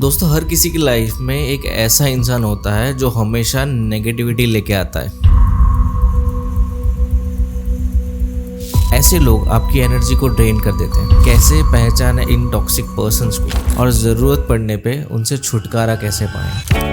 दोस्तों, हर किसी की लाइफ में एक ऐसा इंसान होता है जो हमेशा नेगेटिविटी लेके आता है। ऐसे लोग आपकी एनर्जी को ड्रेन कर देते हैं। कैसे पहचाने इन टॉक्सिक पर्सन्स को और ज़रूरत पड़ने पे उनसे छुटकारा कैसे पाएं?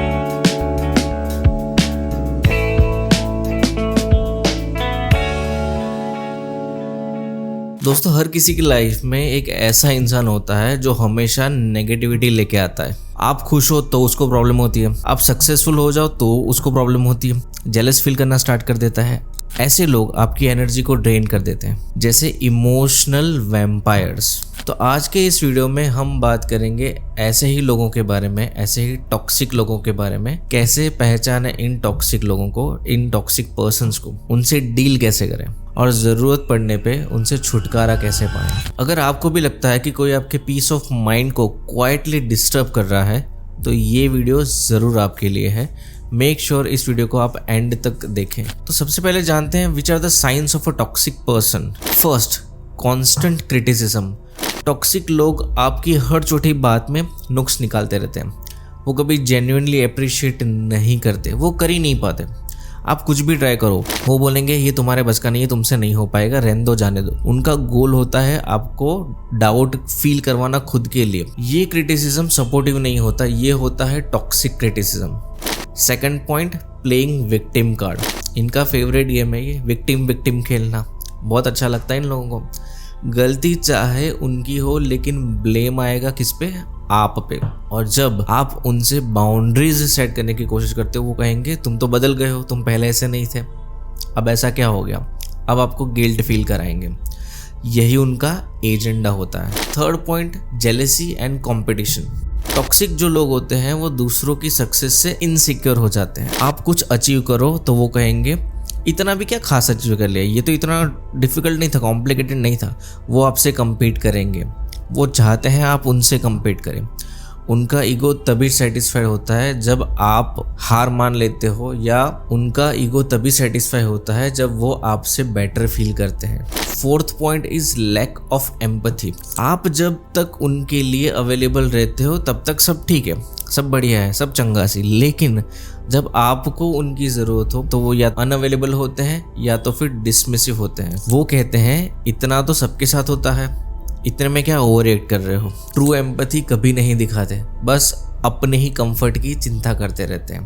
दोस्तों, हर किसी की लाइफ में एक ऐसा इंसान होता है जो हमेशा नेगेटिविटी लेके आता है। आप खुश हो तो उसको प्रॉब्लम होती है, आप सक्सेसफुल हो जाओ तो उसको प्रॉब्लम होती है, जेलस फील करना स्टार्ट कर देता है। ऐसे लोग आपकी एनर्जी को ड्रेन कर देते हैं, जैसे इमोशनल वैम्पायर्स। तो आज के इस वीडियो में हम बात करेंगे ऐसे ही लोगों के बारे में, ऐसे ही टॉक्सिक लोगों के बारे में। कैसे पहचाने इन टॉक्सिक लोगों को, इन टॉक्सिक पर्सन्स को, उनसे डील कैसे करें और ज़रूरत पड़ने पे उनसे छुटकारा कैसे पाएं। अगर आपको भी लगता है कि कोई आपके पीस ऑफ माइंड को क्वाइटली डिस्टर्ब कर रहा है तो ये वीडियो ज़रूर आपके लिए है। मेक श्योर इस वीडियो को आप एंड तक देखें। तो सबसे पहले जानते हैं which are the signs of a toxic person. First, constant criticism. Toxic लोग आपकी हर छोटी बात में नुक्स निकालते रहते हैं। वो कभी जेन्युइनली अप्रिशिएट नहीं करते, वो कर ही नहीं पाते। आप कुछ भी ट्राई करो, वो बोलेंगे ये तुम्हारे बस का नहीं है, तुमसे नहीं हो पाएगा, रहने दो, जाने दो। उनका गोल होता है आपको डाउट फील करवाना खुद के लिए। ये क्रिटिसिज्म सपोर्टिव नहीं होता, ये होता है toxic criticism. Second point, playing victim card. इनका फेवरेट गेम है ये विक्टिम खेलना। बहुत अच्छा लगता है इन लोगों को। गलती चाहे उनकी हो लेकिन ब्लेम आएगा किस पे? आप पे। और जब आप उनसे बाउंड्रीज सेट करने की कोशिश करते हो, वो कहेंगे तुम तो बदल गए हो, तुम पहले ऐसे नहीं थे, अब ऐसा क्या हो गया? अब आपको गिल्ट फील कराएंगे। यही उनका एजेंडा होता है। Third point, jealousy and competition. Toxic जो लोग होते हैं वो दूसरों की सक्सेस से इनसिक्योर हो जाते हैं। आप कुछ अचीव करो तो वो कहेंगे इतना भी क्या खास अचीव कर लिया, ये तो इतना डिफिकल्ट नहीं था, कॉम्प्लिकेटेड नहीं था। वो आपसे compete करेंगे। वो चाहते हैं आप उनसे compete करें। उनका ईगो तभी सेटिस्फाई होता है जब आप हार मान लेते हो, या उनका ईगो तभी सेटिस्फाई होता है जब वो आपसे बेटर फील करते हैं। Fourth point is lack of empathy. आप जब तक उनके लिए अवेलेबल रहते हो तब तक सब ठीक है, सब बढ़िया है, सब चंगा सी। लेकिन जब आपको उनकी ज़रूरत हो तो वो या अनअवेलेबल होते हैं या तो फिर डिसमिसिव होते हैं। वो कहते हैं इतना तो सबके साथ होता है, इतने में क्या ओवर रिएक्ट कर रहे हो। ट्रू एम्पैथी कभी नहीं दिखाते, बस अपने ही कंफर्ट की चिंता करते रहते हैं।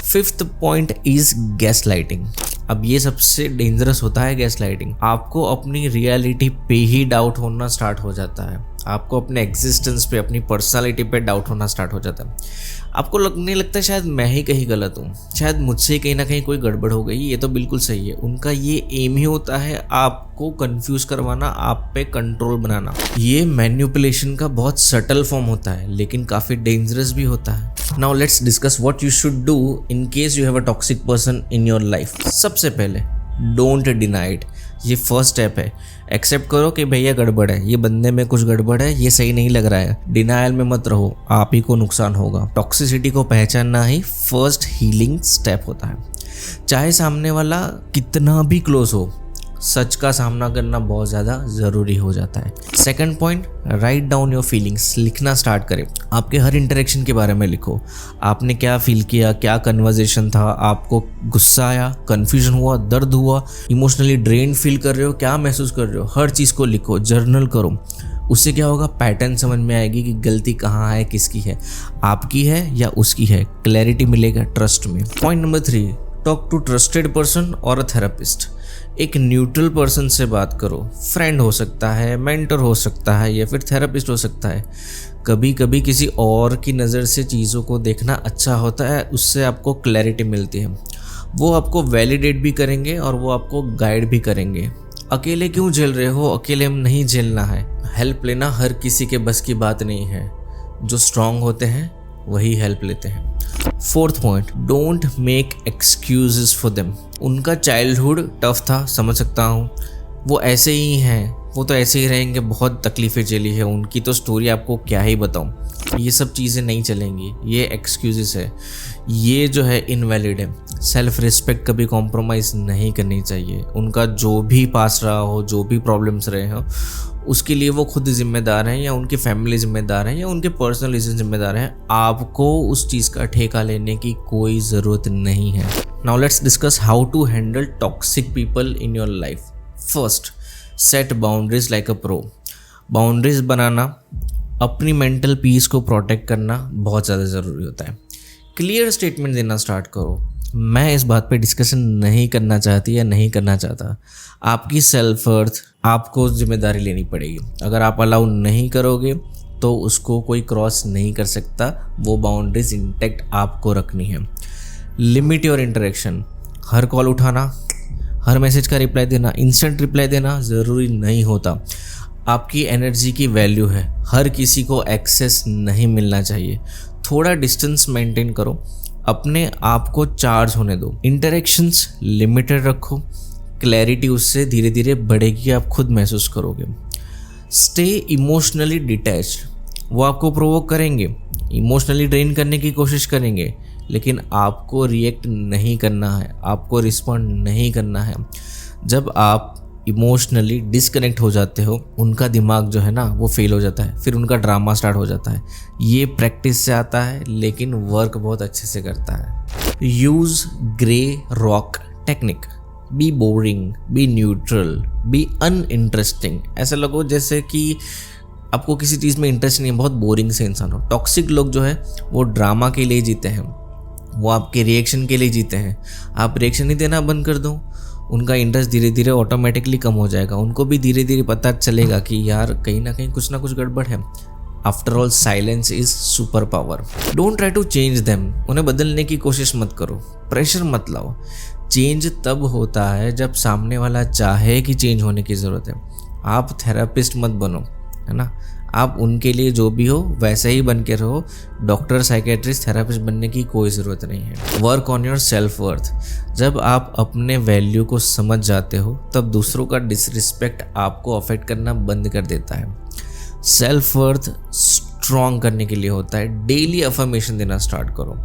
Fifth point is gas lighting. अब ये सबसे डेंजरस होता है गैस लाइटिंग। आपको अपनी रियलिटी पे ही डाउट होना स्टार्ट हो जाता है। आपको अपने एग्जिस्टेंस पे, अपनी पर्सनालिटी पे डाउट होना स्टार्ट हो जाता है। आपको लगने लगता है शायद मैं ही कहीं गलत हूँ, शायद मुझसे कहीं ना कहीं कोई गड़बड़ हो गई, ये तो बिल्कुल सही है। उनका ये एम ही होता है आपको कंफ्यूज करवाना, आप पे कंट्रोल बनाना। ये मैनिपुलेशन का बहुत सटल फॉर्म होता है लेकिन काफ़ी डेंजरस भी होता है। Now let's discuss what you should do in case you have a toxic person in your life. सबसे पहले, डोंट डिनाई इट। ये फर्स्ट स्टेप है। एक्सेप्ट करो कि भैया गड़बड़ है, ये बंदे में कुछ गड़बड़ है, ये सही नहीं लग रहा है। डिनायल में मत रहो, आप ही को नुकसान होगा। टॉक्सिसिटी को पहचानना ही फर्स्ट हीलिंग स्टेप होता है। चाहे सामने वाला कितना भी क्लोज हो, सच का सामना करना बहुत ज़्यादा ज़रूरी हो जाता है। Second point, write down your feelings. लिखना स्टार्ट करें। आपके हर इंटरेक्शन के बारे में लिखो। आपने क्या फील किया, क्या कन्वर्जेशन था, आपको गुस्सा आया, कन्फ्यूजन हुआ, दर्द हुआ, इमोशनली ड्रेन फील कर रहे हो, क्या महसूस कर रहे हो, हर चीज़ को लिखो, जर्नल करो। उससे क्या होगा, पैटर्न समझ में आएगी कि गलती कहाँ है, किसकी है, आपकी है या उसकी है। क्लैरिटी मिलेगा ट्रस्ट में। Point number 3, talk to trusted person और अ थेरेपिस्ट। एक न्यूट्रल पर्सन से बात करो। फ्रेंड हो सकता है, मेंटर हो सकता है, या फिर थेरेपिस्ट हो सकता है। कभी कभी किसी और की नज़र से चीज़ों को देखना अच्छा होता है, उससे आपको क्लैरिटी मिलती है। वो आपको वैलिडेट भी करेंगे और वो आपको गाइड भी करेंगे। अकेले क्यों झेल रहे हो, अकेले हम नहीं झेलना है। हेल्प लेना हर किसी के बस की बात नहीं है। जो स्ट्रांग होते हैं वही हेल्प लेते हैं। Fourth point, don't make excuses for them. उनका चाइल्डहुड टफ था, समझ सकता हूँ, वो ऐसे ही हैं, वो तो ऐसे ही रहेंगे, बहुत तकलीफ़ें झेली है, उनकी तो स्टोरी आपको क्या ही बताऊँ। ये सब चीज़ें नहीं चलेंगी, ये एक्सक्यूजेस है, ये जो है इनवैलिड है। सेल्फ रिस्पेक्ट कभी कॉम्प्रोमाइज़ नहीं करनी चाहिए। उनका जो भी पास रहा हो, जो भी प्रॉब्लम्स रहे हो, उसके लिए वो खुद जिम्मेदार हैं या उनकी फैमिली जिम्मेदार है या उनके पर्सनल रीजन जिम्मेदार हैं। आपको उस चीज़ का ठेका लेने की कोई ज़रूरत नहीं है। Now let's discuss how to handle toxic people in your life. First, set boundaries like a pro. Boundaries बनाना, अपनी मेंटल पीस को प्रोटेक्ट करना बहुत ज़्यादा ज़रूरी होता है। क्लियर स्टेटमेंट देना स्टार्ट करो। मैं इस बात पे डिस्कशन नहीं करना चाहती या नहीं करना चाहता। आपकी सेल्फ वर्थ आपको जिम्मेदारी लेनी पड़ेगी। अगर आप अलाउ नहीं करोगे तो उसको कोई क्रॉस नहीं कर सकता। वो बाउंड्रीज इंटैक्ट आपको रखनी है। Limit your interaction. Her call उठाना, हर मैसेज का रिप्लाई देना, इंस्टेंट रिप्लाई देना ज़रूरी नहीं होता। आपकी एनर्जी की वैल्यू है, हर किसी को एक्सेस नहीं मिलना चाहिए। थोड़ा डिस्टेंस मेंटेन करो, अपने आप को चार्ज होने दो। इंटरेक्शंस लिमिटेड रखो, क्लैरिटी उससे धीरे धीरे बढ़ेगी, आप खुद महसूस करोगे। Stay emotionally detached. वो आपको प्रोवोक करेंगे, इमोशनली ड्रेन करने की कोशिश करेंगे, लेकिन आपको रिएक्ट नहीं करना है, आपको रिस्पॉन्ड नहीं करना है। जब आप इमोशनली डिस्कनेक्ट हो जाते हो, उनका दिमाग जो है ना वो फेल हो जाता है, फिर उनका ड्रामा स्टार्ट हो जाता है। ये प्रैक्टिस से आता है, लेकिन वर्क बहुत अच्छे से करता है। Use grey rock technique. Be boring, be neutral, be uninteresting. ऐसा लगो जैसे कि आपको किसी चीज़ में इंटरेस्ट नहीं है, बहुत बोरिंग से इंसान हो। टॉक्सिक लोग जो है वो ड्रामा के लिए जीते हैं, वो आपके रिएक्शन के लिए जीते हैं। आप रिएक्शन नहीं देना बंद कर दो, उनका इंटरेस्ट धीरे धीरे ऑटोमेटिकली कम हो जाएगा। उनको भी धीरे धीरे पता चलेगा कि यार कहीं ना कुछ गड़बड़ है। After all, silence is super power. Don't try to change them. उन्हें बदलने की कोशिश मत करो, प्रेशर मत लाओ। चेंज तब होता है जब सामने वाला चाहे कि चेंज होने की ज़रूरत है। आप थेरेपिस्ट मत बनो, है ना। आप उनके लिए जो भी हो वैसे ही बन के रहो। डॉक्टर, साइकेट्रिस्ट, थेरेपिस्ट बनने की कोई ज़रूरत नहीं है। Work on your self worth. जब आप अपने वैल्यू को समझ जाते हो तब दूसरों का डिसरिस्पेक्ट आपको अफेक्ट करना बंद कर देता है। सेल्फ वर्थ स्ट्रॉन्ग करने के लिए होता है। डेली अफर्मेशन देना स्टार्ट करो।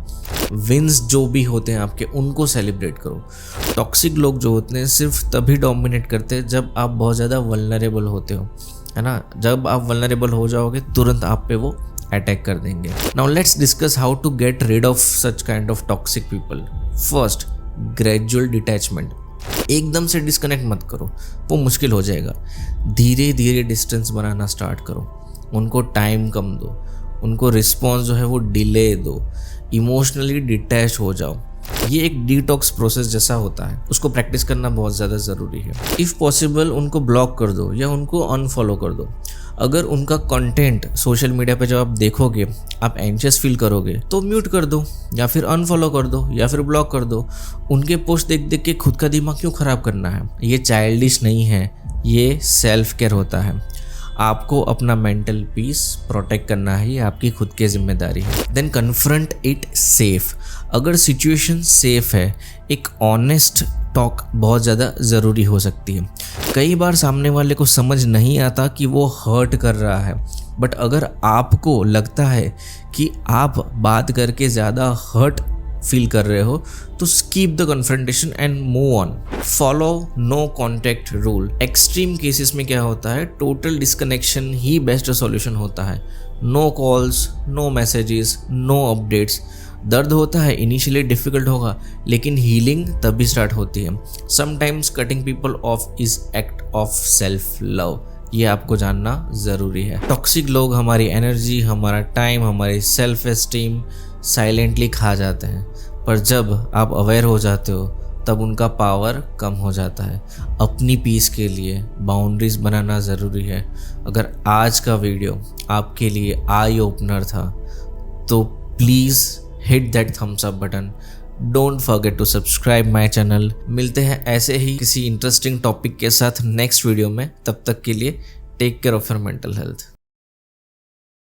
विंस जो भी होते हैं आपके, उनको सेलिब्रेट करो। टॉक्सिक लोग जो होते हैं सिर्फ तभी डोमिनेट करते हैं जब आप बहुत ज़्यादा वल्नरेबल होते हो, है ना। जब आप वल्नरेबल हो जाओगे तुरंत आप पे वो अटैक कर देंगे। Now let's discuss how to get rid of such kind of toxic people. First, gradual detachment. एकदम से डिस्कनेक्ट मत करो, वो मुश्किल हो जाएगा। धीरे धीरे डिस्टेंस बनाना स्टार्ट करो। उनको टाइम कम दो, उनको रिस्पॉन्स जो है वो डिले दो। इमोशनली डिटैच हो जाओ। ये एक डिटॉक्स प्रोसेस जैसा होता है, उसको प्रैक्टिस करना बहुत ज़्यादा ज़रूरी है। इफ़ पॉसिबल उनको ब्लॉक कर दो या उनको अनफॉलो कर दो। अगर उनका कंटेंट सोशल मीडिया पे जब आप देखोगे आप एंशियस फील करोगे तो म्यूट कर दो या फिर अनफॉलो कर दो या फिर ब्लॉक कर दो। उनके पोस्ट देख देख के खुद का दिमाग क्यों ख़राब करना है। ये चाइल्डिश नहीं है, ये सेल्फ केयर होता है। आपको अपना मेंटल पीस प्रोटेक्ट करना है, ये आपकी खुद की जिम्मेदारी है। Then confront it safe. अगर सिचुएशन सेफ है, एक ऑनेस्ट टॉक बहुत ज़्यादा ज़रूरी हो सकती है। कई बार सामने वाले को समझ नहीं आता कि वो हर्ट कर रहा है, बट अगर आपको लगता है कि आप बात करके ज़्यादा हर्ट फील कर रहे हो तो skip the confrontation and move on. Follow no contact rule. Extreme cases में क्या होता है, टोटल डिस्कनेक्शन ही बेस्ट सॉल्यूशन होता है। No calls, no messages, no updates. दर्द होता है, इनिशियली डिफिकल्ट होगा, लेकिन हीलिंग तभी स्टार्ट होती है। Sometimes cutting people of is act of self love. ये आपको जानना ज़रूरी है। टॉक्सिक लोग हमारी एनर्जी, हमारा टाइम, हमारी सेल्फ एस्टीम साइलेंटली खा जाते हैं, पर जब आप अवेयर हो जाते हो तब उनका पावर कम हो जाता है। अपनी पीस के लिए बाउंड्रीज बनाना ज़रूरी है। अगर आज का वीडियो आपके लिए आई ओपनर था तो please hit that thumbs up button. Don't forget to subscribe my channel. मिलते हैं ऐसे ही किसी इंटरेस्टिंग टॉपिक के साथ नेक्स्ट वीडियो में। तब तक के लिए take care of your mental health.